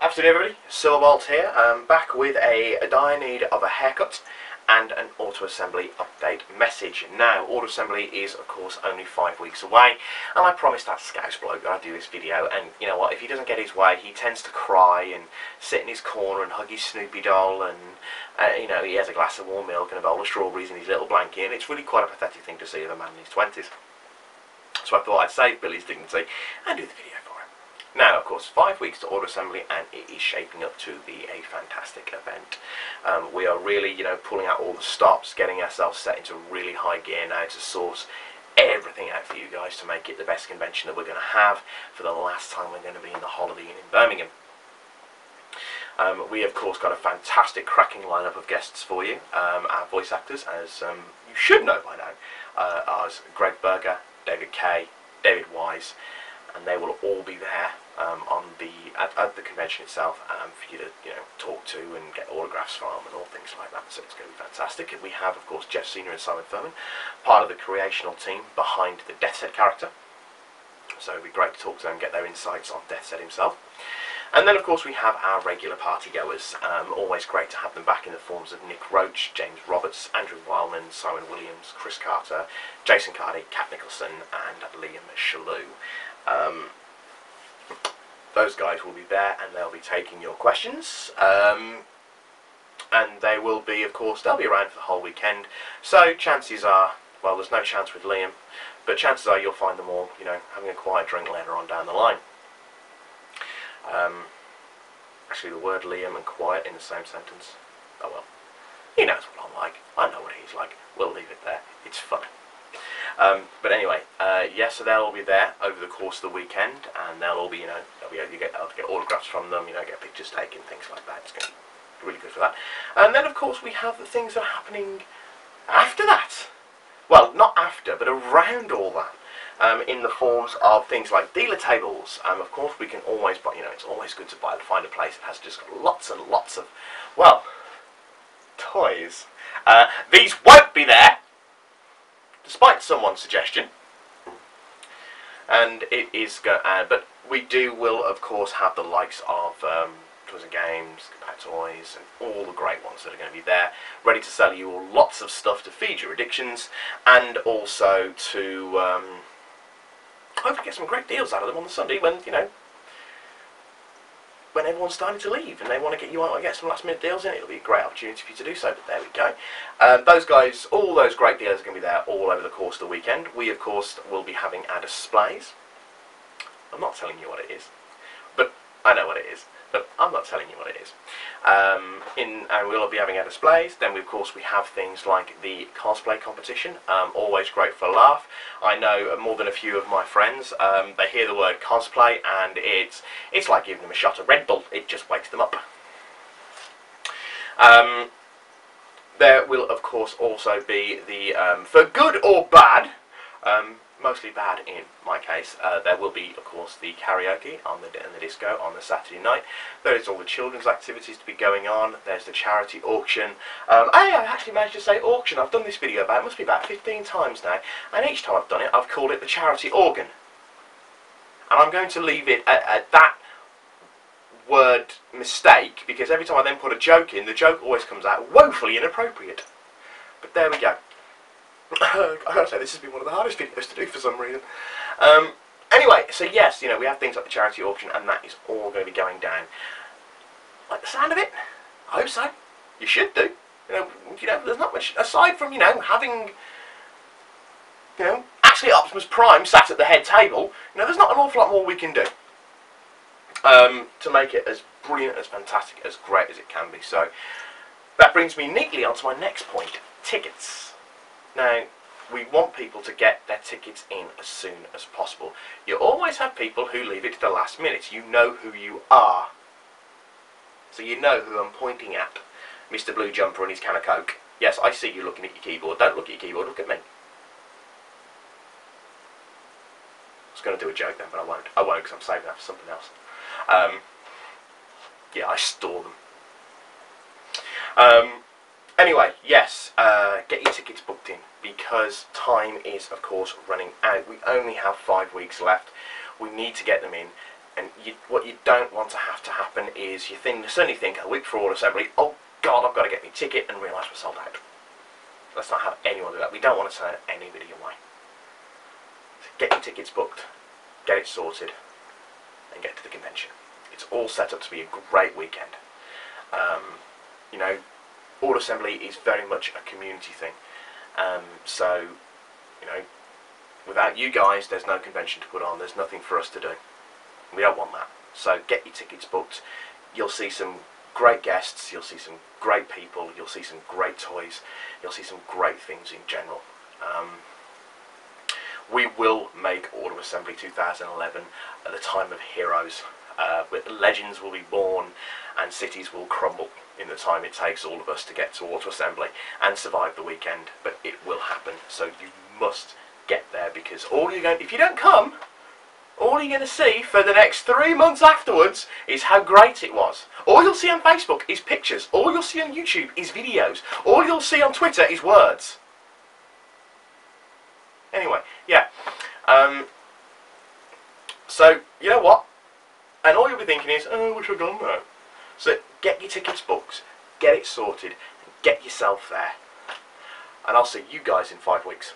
Afternoon everybody, Silverbolt here, back with a dire need of a haircut and an auto-assembly update message. Now, auto-assembly is of course only 5 weeks away, and I promised that Scouse bloke that I'd do this video, and you know what, if he doesn't get his way, he tends to cry and sit in his corner and hug his Snoopy doll, and you know, he has a glass of warm milk and a bowl of strawberries in his little blanket, and it's really quite a pathetic thing to see of a man in his 20s. So I thought I'd save Billy's dignity and do the video for him. Now, of course, 5 weeks to order assembly, and it is shaping up to be a fantastic event. We are really, you know, pulling out all the stops, getting ourselves set into really high gear now to source everything out for you guys to make it the best convention that we're going to have for the last time we're going to be in the Holiday Inn in Birmingham. We, of course, got a fantastic, cracking lineup of guests for you. Our voice actors, as you should know by now, are Greg Berger, David Kay, David Wise, and they will all be there at the convention itself for you to, you know, talk to and get autographs from and all things like that. So it's going to be fantastic. And we have, of course, Jeff Senior and Simon Furman, part of the creational team behind the Death's Head character. So it'll be great to talk to them and get their insights on Death's Head himself. And then, of course, we have our regular party goers. Always great to have them back in the forms of Nick Roach, James Roberts, Andrew Wildman, Simon Williams, Chris Carter, Jason Cardy, Kat Nicholson, and Liam Shalou. Those guys will be there, and they'll be taking your questions. And they will be, of course, they'll be around for the whole weekend. So chances are, well, there's no chance with Liam, but chances are you'll find them all, you know, having a quiet drink later on down the line. Actually, the word Liam and quiet in the same sentence. Oh well. He knows what I'm like. I know what he's like. We'll leave it there. It's fun. But anyway, yeah, so they'll all be there over the course of the weekend, and they'll all be, you know, you get able to get autographs from them, you know, get pictures taken, things like that. It's going to be really good for that. And then, of course, we have the things that are happening after that. Well, not after, but around all that. In the forms of things like dealer tables. Of course, we can always buy, you know, it's always good to find a place that has just got lots and lots of, well, toys. These won't be there, despite someone's suggestion. And it is, but we will, of course, have the likes of Toys and Games, Compact Toys, and all the great ones that are going to be there, ready to sell you all lots of stuff to feed your addictions, and also to hopefully get some great deals out of them on the Sunday when, you know, when everyone's starting to leave and they want to get you out and get some last minute deals in. It'll be a great opportunity for you to do so, but there we go. Those guys, all those great deals are going to be there all over the course of the weekend. We, of course, will be having our displays. I'm not telling you what it is, but I know what it is. But I'm not telling you what it is. And we'll be having our displays. Then, we, of course, we have things like the cosplay competition. Always great for a laugh. I know more than a few of my friends, they hear the word cosplay, and it's like giving them a shot of Red Bull. It just wakes them up. There will, of course, also be the, for good or bad, mostly bad in my case, there will be, of course, the karaoke and the disco on the Saturday night. There is all the children's activities to be going on. There's the charity auction. I actually managed to say auction. I've done this video about, it must be about 15 times now, and each time I've done it, I've called it the charity organ. And I'm going to leave it at that word mistake, because every time I then put a joke in, the joke always comes out woefully inappropriate. But there we go. I gotta say, this has been one of the hardest videos to do for some reason. Anyway, so yes, you know, we have things like the charity auction, and that is all going to be going down. Like the sound of it? I hope so. You should do. You know, there's not much, aside from, you know, having, you know, actually Optimus Prime sat at the head table, you know, there's not an awful lot more we can do to make it as brilliant, as fantastic, as great as it can be. So, that brings me neatly onto my next point, tickets. Now, we want people to get their tickets in as soon as possible. You always have people who leave it to the last minute. You know who you are. So you know who I'm pointing at. Mr. Blue Jumper and his can of Coke. Yes, I see you looking at your keyboard. Don't look at your keyboard, look at me. I was going to do a joke then, but I won't. I won't, because I'm saving that for something else. Yeah, I store them. Anyway, yes, get your tickets booked in, because time is, of course, running out. We only have 5 weeks left. We need to get them in. And what you don't want to have to happen is you suddenly think a week before Auto Assembly, oh God, I've got to get my ticket, and realise we're sold out. Let's not have anyone do that. We don't want to turn anybody away. So get your tickets booked, get it sorted, and get to the convention. It's all set up to be a great weekend. You know, Auto Assembly is very much a community thing. So, you know, without you guys, there's no convention to put on. There's nothing for us to do. We don't want that. So get your tickets booked. You'll see some great guests. You'll see some great people. You'll see some great toys. You'll see some great things in general. We will make Auto Assembly 2011 at the time of heroes. Legends will be born and cities will crumble in the time it takes all of us to get to Auto Assembly and survive the weekend. But it will happen. So you must get there, because if you don't come, all you're going to see for the next 3 months afterwards is how great it was. All you'll see on Facebook is pictures. All you'll see on YouTube is videos. All you'll see on Twitter is words. Anyway, yeah. So, you know what? And all you'll be thinking is, oh, I wish I'd gone there. So, get your tickets booked, get it sorted, and get yourself there. And I'll see you guys in 5 weeks.